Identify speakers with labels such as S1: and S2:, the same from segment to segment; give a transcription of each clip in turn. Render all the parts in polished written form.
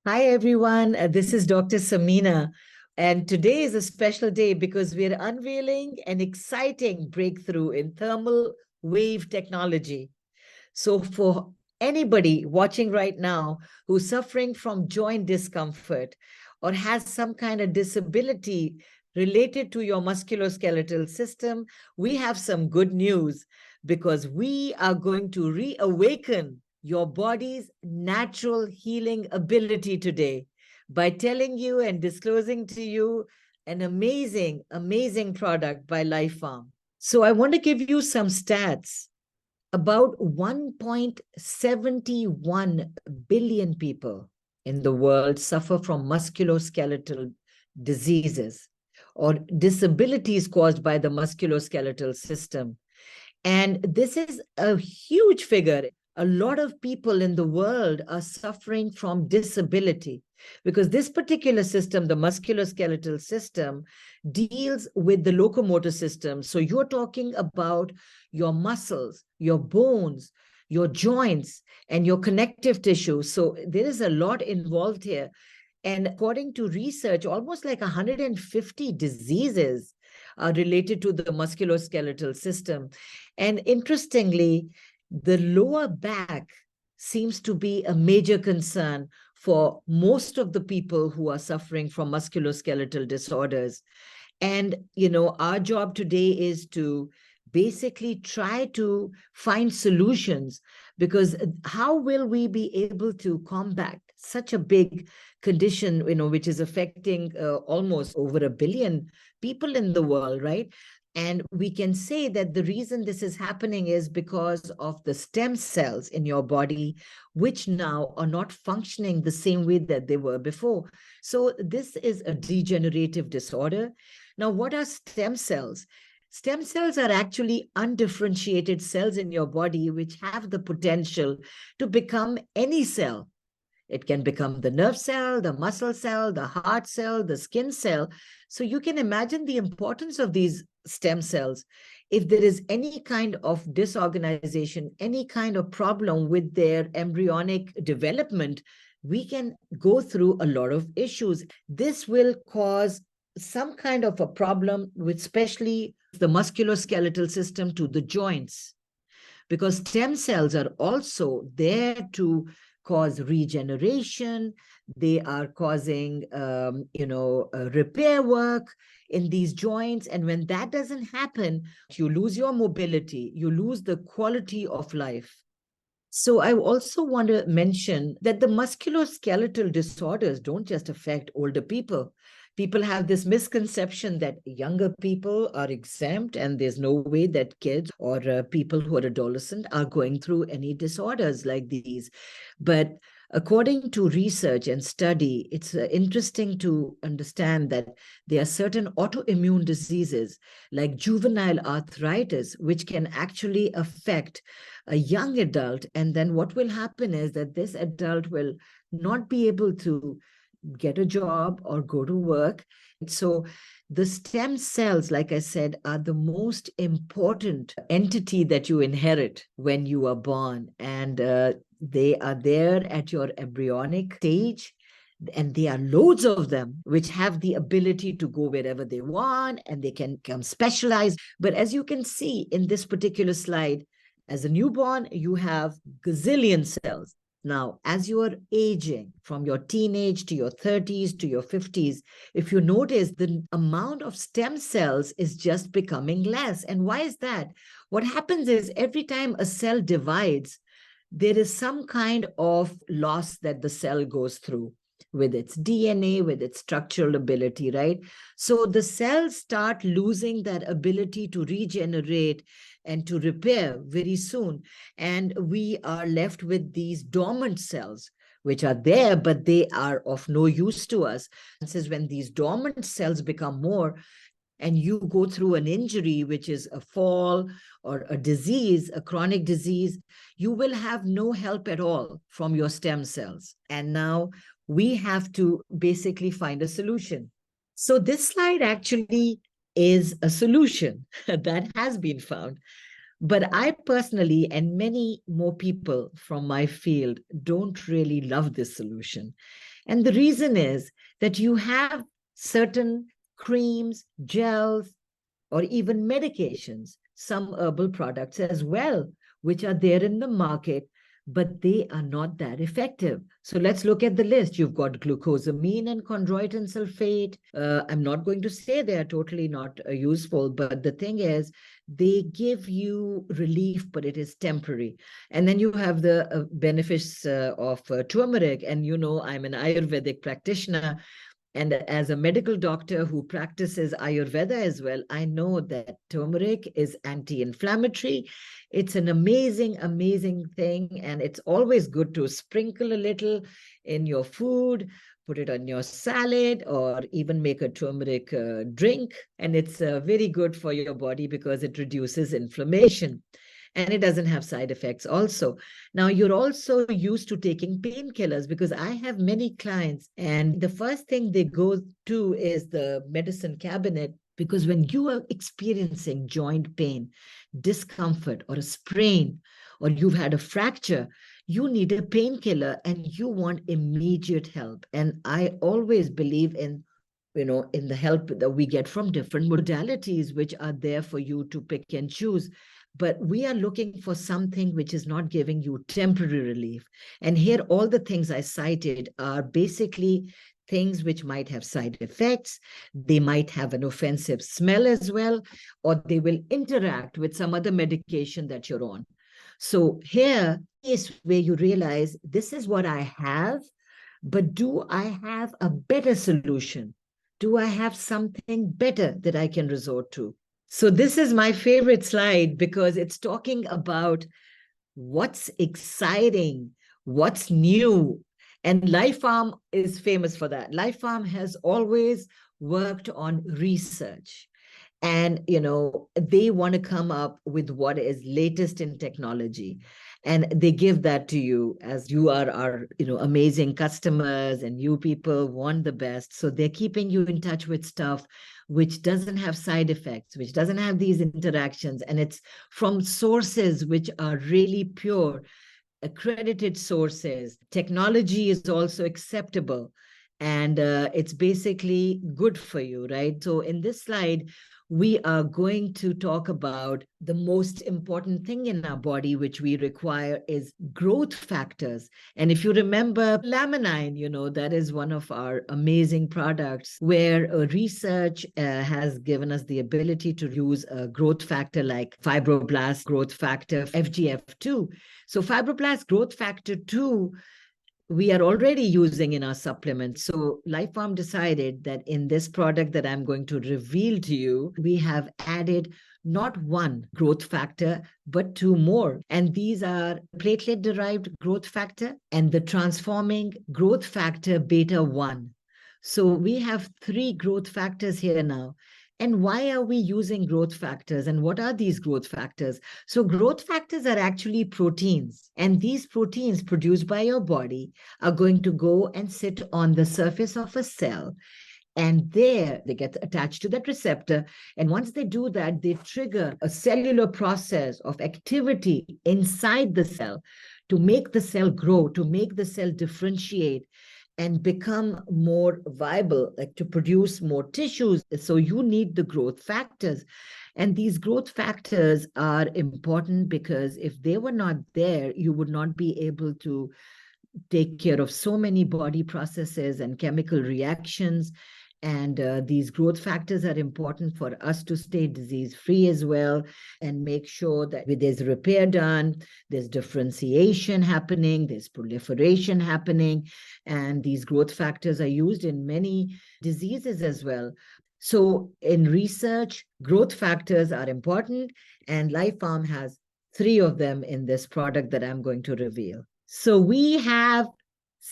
S1: Hi, everyone. This is Dr. Samina. And today is a special day because we're unveiling an exciting breakthrough in thermal wave technology. So, for anybody watching right now who's suffering from joint discomfort or has some kind of disability related to your musculoskeletal system, we have some good news because we are going to reawaken your body's natural healing ability today by telling you and disclosing to you an amazing, amazing product by Life Farm. So, I want to give you some stats. About 1.71 billion people in the world suffer from musculoskeletal diseases or disabilities caused by the musculoskeletal system. And this is a huge figure. A lot of people in the world are suffering from disability because this particular system, the musculoskeletal system, deals with the locomotor system. So you're talking about your muscles, your bones, your joints, and your connective tissue. So there is a lot involved here. And according to research, almost like 150 diseases are related to the musculoskeletal system. And interestingly, the lower back seems to be a major concern for most of the people who are suffering from musculoskeletal disorders. And, our job today is to basically try to find solutions because how will we be able to combat such a big condition, which is affecting almost over a billion people in the world, right? And we can say that the reason this is happening is because of the stem cells in your body, which now are not functioning the same way that they were before. So this is a degenerative disorder. Now, what are stem cells? Stem cells are actually undifferentiated cells in your body which have the potential to become any cell. It can become the nerve cell, the muscle cell, the heart cell, the skin cell. So you can imagine the importance of these stem cells. If there is any kind of disorganization, any kind of problem with their embryonic development, we can go through a lot of issues. This will cause some kind of a problem with especially the musculoskeletal system to the joints, because stem cells are also there to cause regeneration. They are causing, repair work in these joints. And when that doesn't happen, you lose your mobility, you lose the quality of life. So I also want to mention that the musculoskeletal disorders don't just affect older people. People have this misconception that younger people are exempt and there's no way that kids or people who are adolescent are going through any disorders like these. But according to research and study, it's interesting to understand that there are certain autoimmune diseases like juvenile arthritis, which can actually affect a young adult. And then what will happen is that this adult will not be able to get a job or go to work. So the stem cells, like I said, are the most important entity that you inherit when you are born. And they are there at your embryonic stage. And there are loads of them which have the ability to go wherever they want and they can become specialized. But as you can see in this particular slide, as a newborn, you have gazillion cells. Now, as you are aging from your teenage to your 30s to your 50s, if you notice, the amount of stem cells is just becoming less. And why is that? What happens is every time a cell divides, there is some kind of loss that the cell goes through with its DNA, with its structural ability, right? So the cells start losing that ability to regenerate and to repair very soon. And we are left with these dormant cells, which are there, but they are of no use to us. This is when these dormant cells become more, and you go through an injury, which is a fall or a disease, a chronic disease, you will have no help at all from your stem cells. And now we have to basically find a solution. So this slide actually is a solution that has been found. But I personally, and many more people from my field, don't really love this solution. And the reason is that you have certain creams, gels, or even medications, some herbal products as well, which are there in the market, but they are not that effective. So let's look at the list. You've got glucosamine and chondroitin sulfate. I'm not going to say they are totally not useful, but the thing is, they give you relief, but it is temporary. And then you have the benefits of turmeric. And you know, I'm an Ayurvedic practitioner. And as a medical doctor who practices Ayurveda as well, I know that turmeric is anti-inflammatory. It's an amazing, amazing thing. And it's always good to sprinkle a little in your food, put it on your salad, or even make a turmeric drink. And it's very good for your body because it reduces inflammation. And it doesn't have side effects also. Now, you're also used to taking painkillers, because I have many clients, and the first thing they go to is the medicine cabinet, because when you are experiencing joint pain, discomfort, or a sprain, or you've had a fracture, you need a painkiller and you want immediate help. And I always believe in the help that we get from different modalities, which are there for you to pick and choose. But we are looking for something which is not giving you temporary relief. And here, all the things I cited are basically things which might have side effects. They might have an offensive smell as well, or they will interact with some other medication that you're on. So here is where you realize, this is what I have, but do I have a better solution? Do I have something better that I can resort to? So this is my favorite slide, because it's talking about what's exciting, what's new. And Life Farm is famous for that. Life Farm has always worked on research. And, they want to come up with what is latest in technology. And they give that to you, as you are our, amazing customers, and you people want the best. So they're keeping you in touch with stuff which doesn't have side effects, which doesn't have these interactions. And it's from sources which are really pure, accredited sources. Technology is also acceptable. And it's basically good for you, right? So in this slide, we are going to talk about the most important thing in our body, which we require, is growth factors. And if you remember laminine, that is one of our amazing products, where research has given us the ability to use a growth factor like fibroblast growth factor, FGF2. So fibroblast growth factor 2, we are already using in our supplements. So Life Farm decided that in this product that I'm going to reveal to you, we have added not one growth factor, but 2 more. And these are platelet-derived growth factor and the transforming growth factor beta 1. So we have 3 growth factors here now. And why are we using growth factors? And what are these growth factors? So growth factors are actually proteins. And these proteins produced by your body are going to go and sit on the surface of a cell. And there they get attached to that receptor. And once they do that, they trigger a cellular process of activity inside the cell to make the cell grow, to make the cell differentiate and become more viable, like to produce more tissues. So you need the growth factors. And these growth factors are important, because if they were not there, you would not be able to take care of so many body processes and chemical reactions. And these growth factors are important for us to stay disease-free as well, and make sure that there's repair done, there's differentiation happening, there's proliferation happening. And these growth factors are used in many diseases as well. So in research, growth factors are important, and Life Farm has 3 of them in this product that I'm going to reveal. So we have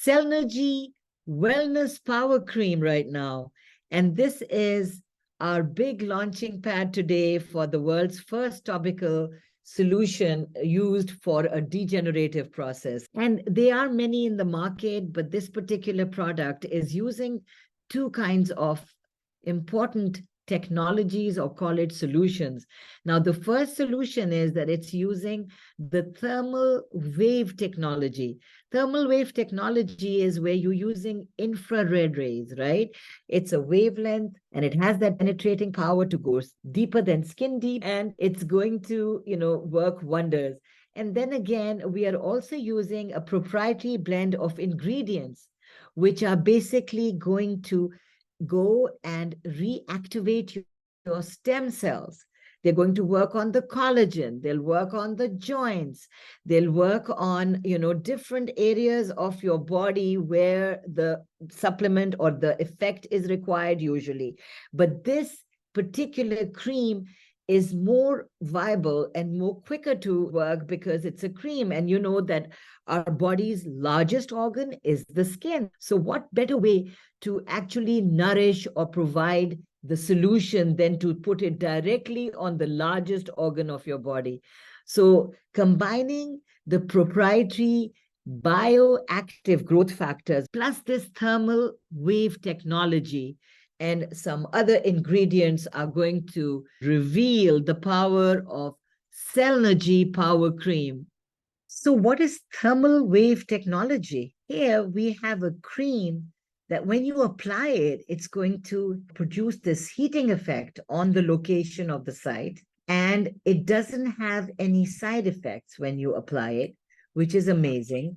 S1: Cellnergy Wellness Power Cream right now. And this is our big launching pad today for the world's first topical solution used for a degenerative process. And there are many in the market, but this particular product is using 2 kinds of important technologies, or call it solutions. Now, the first solution is that it's using the thermal wave technology. Thermal wave technology is where you're using infrared rays, right? It's a wavelength and it has that penetrating power to go deeper than skin deep, and it's going to, work wonders. And then again, we are also using a proprietary blend of ingredients, which are basically going to go and reactivate your stem cells. They're going to work on the collagen. They'll work on the joints. They'll work on, different areas of your body where the supplement or the effect is required usually. But this particular cream is more viable and more quicker to work because it's a cream. And you know that our body's largest organ is the skin. So what better way to actually nourish or provide the solution than to put it directly on the largest organ of your body? So combining the proprietary bioactive growth factors plus this thermal wave technology and some other ingredients are going to reveal the power of Cellnergy Power Cream. So what is thermal wave technology? Here we have a cream that when you apply it, it's going to produce this heating effect on the location of the site. And it doesn't have any side effects when you apply it, which is amazing.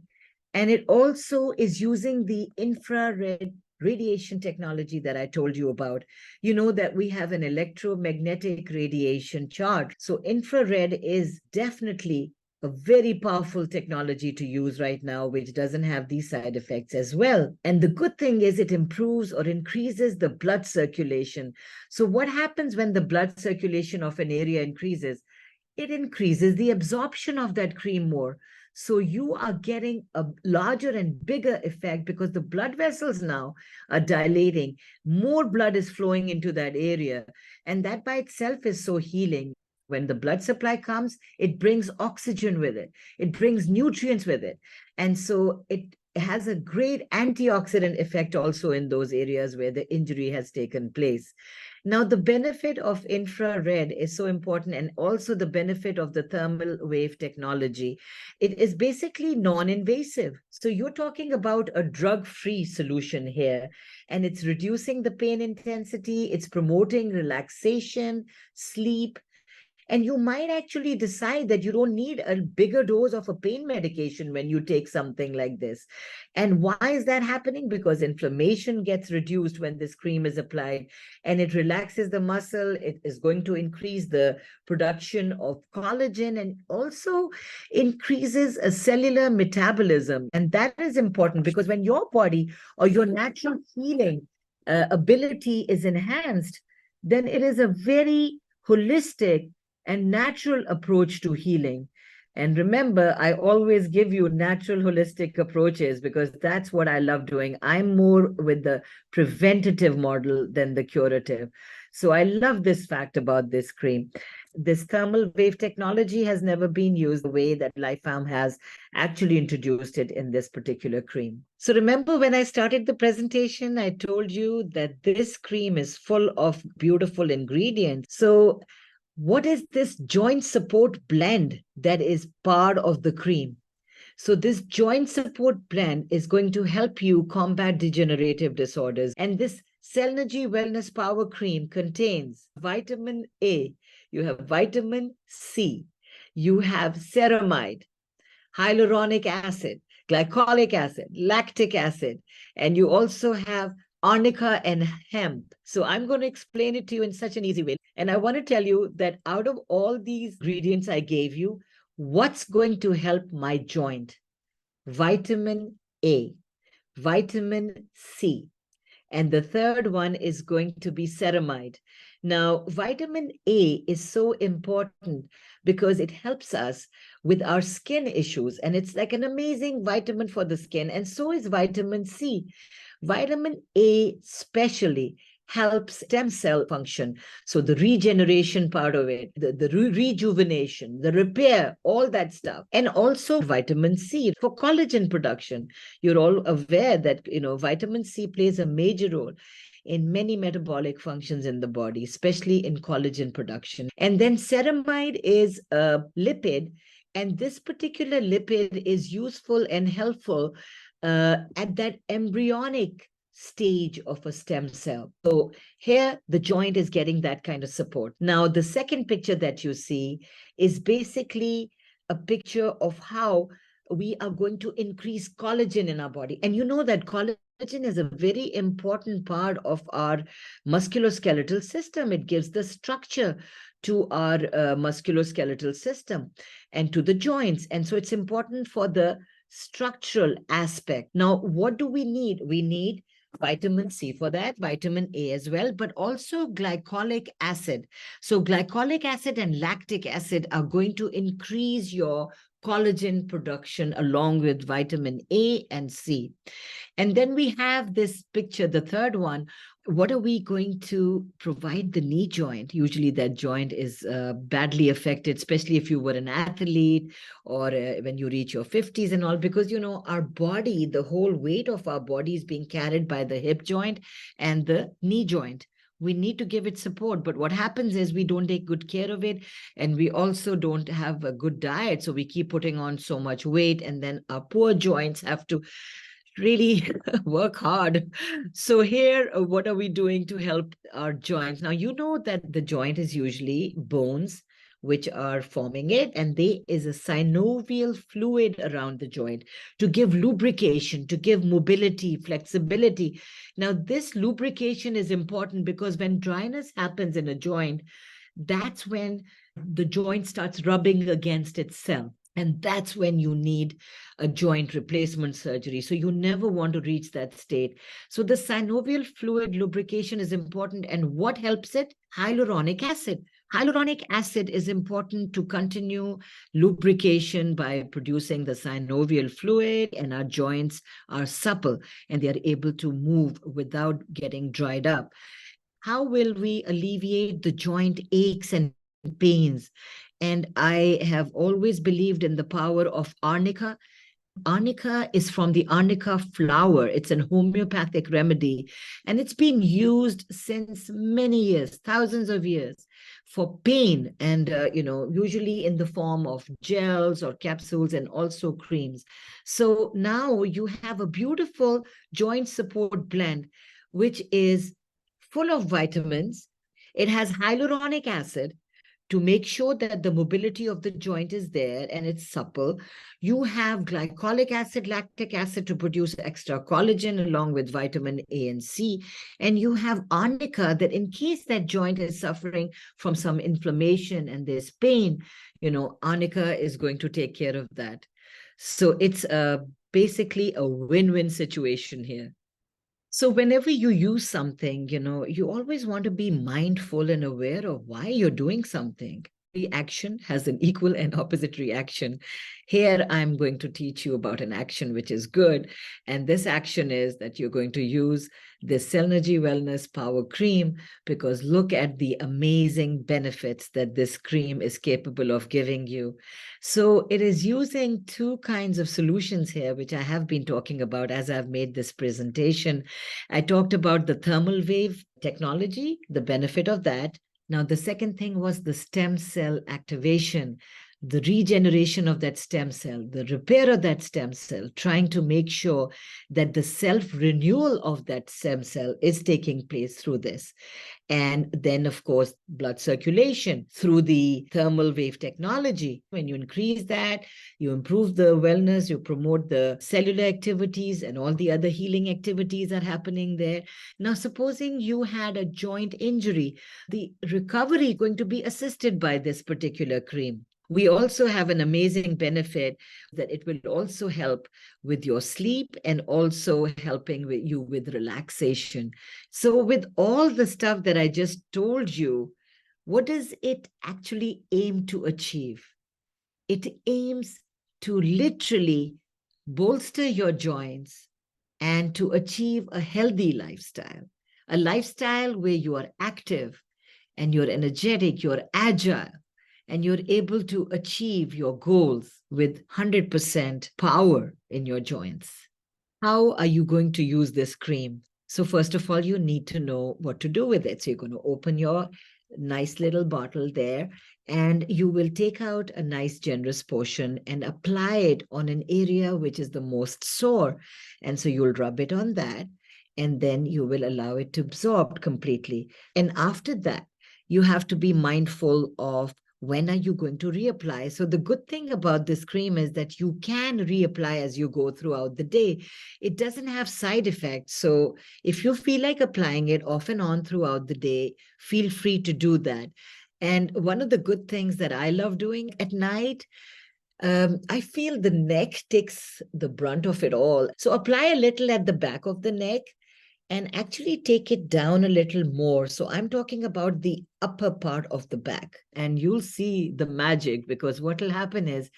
S1: And it also is using the infrared radiation technology that I told you about. You know that we have an electromagnetic radiation charge. So infrared is definitely a very powerful technology to use right now, which doesn't have these side effects as well. And the good thing is it improves or increases the blood circulation. So what happens when the blood circulation of an area increases? It increases the absorption of that cream more. So you are getting a larger and bigger effect because the blood vessels now are dilating. More blood is flowing into that area. And that by itself is so healing. When the blood supply comes, it brings oxygen with it. It brings nutrients with it. And so it has a great antioxidant effect also in those areas where the injury has taken place. Now, the benefit of infrared is so important, and also the benefit of the thermal wave technology. It is basically non-invasive. So you're talking about a drug-free solution here, and it's reducing the pain intensity, it's promoting relaxation, sleep, and you might actually decide that you don't need a bigger dose of a pain medication when you take something like this. And why is that happening? Because inflammation gets reduced when this cream is applied, and it relaxes the muscle. It is going to increase the production of collagen and also increases a cellular metabolism. And that is important because when your body or your natural healing ability is enhanced, then it is a very holistic and natural approach to healing. And remember, I always give you natural holistic approaches because that's what I love doing. I'm more with the preventative model than the curative. So I love this fact about this cream. This thermal wave technology has never been used the way that Lifefarm has actually introduced it in this particular cream. So remember when I started the presentation, I told you that this cream is full of beautiful ingredients. So what is this joint support blend that is part of the cream? So this joint support blend is going to help you combat degenerative disorders. And this Cellnergy Wellness Power Cream contains vitamin A, you have vitamin C, you have ceramide, hyaluronic acid, glycolic acid, lactic acid, and you also have arnica and hemp. So I'm going to explain it to you in such an easy way. And I want to tell you that out of all these ingredients I gave you, what's going to help my joint? Vitamin A, vitamin C, and the third one is going to be ceramide. Now, vitamin A is so important because it helps us with our skin issues, and it's like an amazing vitamin for the skin, and so is vitamin C. Vitamin A especially helps stem cell function. So the regeneration part of it, the rejuvenation, the repair, all that stuff. And also vitamin C for collagen production. You're all aware that, vitamin C plays a major role in many metabolic functions in the body, especially in collagen production. And then ceramide is a lipid, and this particular lipid is useful and helpful at that embryonic stage of a stem cell. So here, the joint is getting that kind of support. Now, the second picture that you see is basically a picture of how we are going to increase collagen in our body. And you know that collagen is a very important part of our musculoskeletal system. It gives the structure to our musculoskeletal system and to the joints. And so it's important for the structural aspect. Now, what do we need? We need vitamin C for that, vitamin A as well, but also glycolic acid. So glycolic acid and lactic acid are going to increase your collagen production along with vitamin A and C. And then we have this picture, the third one. What are we going to provide the knee joint? Usually that joint is badly affected, especially if you were an athlete or when you reach your 50s and all, because, our body, the whole weight of our body is being carried by the hip joint and the knee joint. We need to give it support. But what happens is we don't take good care of it. And we also don't have a good diet. So we keep putting on so much weight. And then our poor joints have to really work hard. So here, what are we doing to help our joints? Now, you know that the joint is usually bones which are forming it, and there is a synovial fluid around the joint to give lubrication, to give mobility, flexibility. Now, this lubrication is important because when dryness happens in a joint, that's when the joint starts rubbing against itself. And that's when you need a joint replacement surgery. So you never want to reach that state. So the synovial fluid lubrication is important. And what helps it? Hyaluronic acid. Hyaluronic acid is important to continue lubrication by producing the synovial fluid, and our joints are supple and they are able to move without getting dried up. How will we alleviate the joint aches and pains? And I have always believed in the power of arnica. Arnica is from the arnica flower. It's an homeopathic remedy, and it's been used since many years, thousands of years, for pain, and usually in the form of gels or capsules and also creams. So now you have a beautiful joint support blend, which is full of vitamins. It has hyaluronic acid to make sure that the mobility of the joint is there and it's supple. You have glycolic acid, lactic acid to produce extra collagen along with vitamin A and C. And you have arnica that in case that joint is suffering from some inflammation and there's pain, arnica is going to take care of that. So it's basically a win-win situation here. So whenever you use something, you always want to be mindful and aware of why you're doing something. Every action has an equal and opposite reaction. Here, I'm going to teach you about an action which is good. And this action is that you're going to use this Cellnergy Wellness Power Cream, because look at the amazing benefits that this cream is capable of giving you. So it is using two kinds of solutions here, which I have been talking about as I've made this presentation. I talked about the ThermalWave technology, the benefit of that. Now, the second thing was the stem cell activation, the regeneration of that stem cell, the repair of that stem cell, trying to make sure that the self-renewal of that stem cell is taking place through this. And then, of course, blood circulation through the thermal wave technology. When you increase that, you improve the wellness, you promote the cellular activities and all the other healing activities are happening there. Now, supposing you had a joint injury, the recovery is going to be assisted by this particular cream. We also have an amazing benefit that it will also help with your sleep and also helping with you with relaxation. So with all the stuff that I just told you, what does it actually aim to achieve? It aims to literally bolster your joints and to achieve a healthy lifestyle. a lifestyle where you are active and you're energetic, you're agile, and you're able to achieve your goals with 100% power in your joints. How are you going to use this cream? So first of all, you need to know what to do with it. So you're going to open your nice little bottle there, and you will take out a nice generous portion and apply it on an area which is the most sore. And so you'll rub it on that, and then you will allow it to absorb completely. And after that, you have to be mindful of when are you going to reapply. So the good thing about this cream is that you can reapply as you go throughout the day. It doesn't have side effects. So if you feel like applying it off and on throughout the day, feel free to do that. And one of the good things that I love doing at night, I feel the neck takes the brunt of it all. So apply a little at the back of the neck and actually take it down a little more. So I'm talking about the upper part of the back, and you'll see the magic, because what will happen is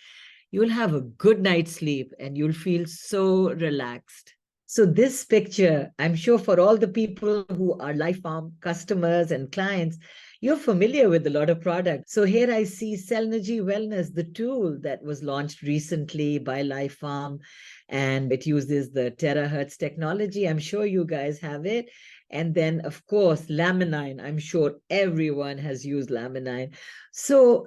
S1: you'll have a good night's sleep and you'll feel so relaxed. So this picture, I'm sure for all the people who are Life Farm customers and clients, you're familiar with a lot of products. So here I see Cellnergy Wellness, the tool that was launched recently by Life Farm, and it uses the terahertz technology. I'm sure you guys have it. And then, of course, Laminine. I'm sure everyone has used Laminine. So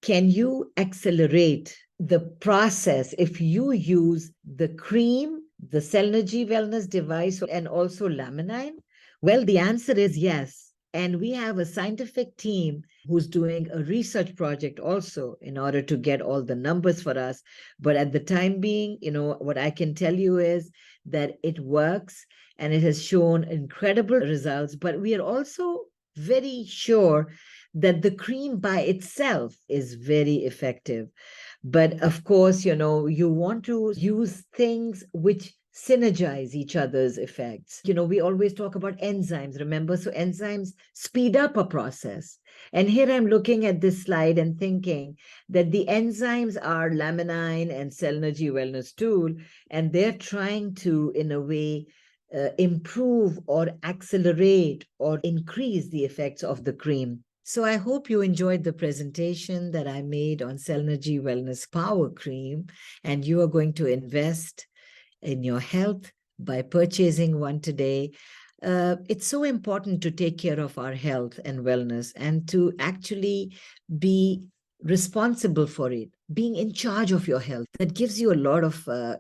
S1: can you accelerate the process if you use the cream, the Cellnergy Wellness device, and also Laminine? Well, the answer is yes. And we have a scientific team who's doing a research project also in order to get all the numbers for us. But at the time being, what I can tell you is that it works and it has shown incredible results. But we are also very sure that the cream by itself is very effective. But of course, you want to use things which synergize each other's effects. We always talk about enzymes, remember? So enzymes speed up a process. And here I'm looking at this slide and thinking that the enzymes are Laminine and Cellnergy Wellness Tool, and they're trying to, in a way, improve or accelerate or increase the effects of the cream. So I hope you enjoyed the presentation that I made on Cellnergy Wellness Power Cream, and you are going to invest in your health by purchasing one today. It's so important to take care of our health and wellness and to actually be responsible for it, being in charge of your health. That gives you a lot of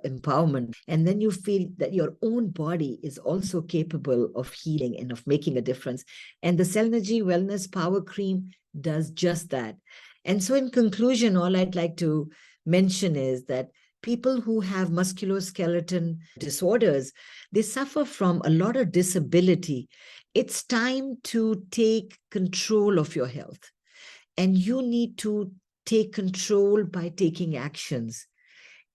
S1: empowerment. And then you feel that your own body is also capable of healing and of making a difference. And the Cellnergy Wellness Power Cream does just that. And so in conclusion, all I'd like to mention is that people who have musculoskeletal disorders, they suffer from a lot of disability. It's time to take control of your health. And you need to take control by taking actions.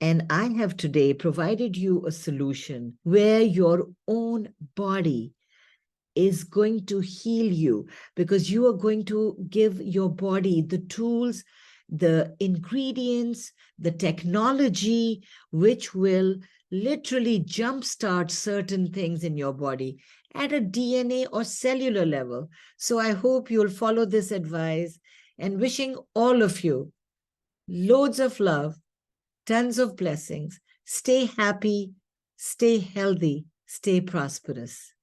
S1: And I have today provided you a solution where your own body is going to heal you, because you are going to give your body the tools, the ingredients, the technology, which will literally jumpstart certain things in your body at a DNA or cellular level. So I hope you'll follow this advice, and wishing all of you loads of love, tons of blessings. Stay happy, stay healthy, stay prosperous.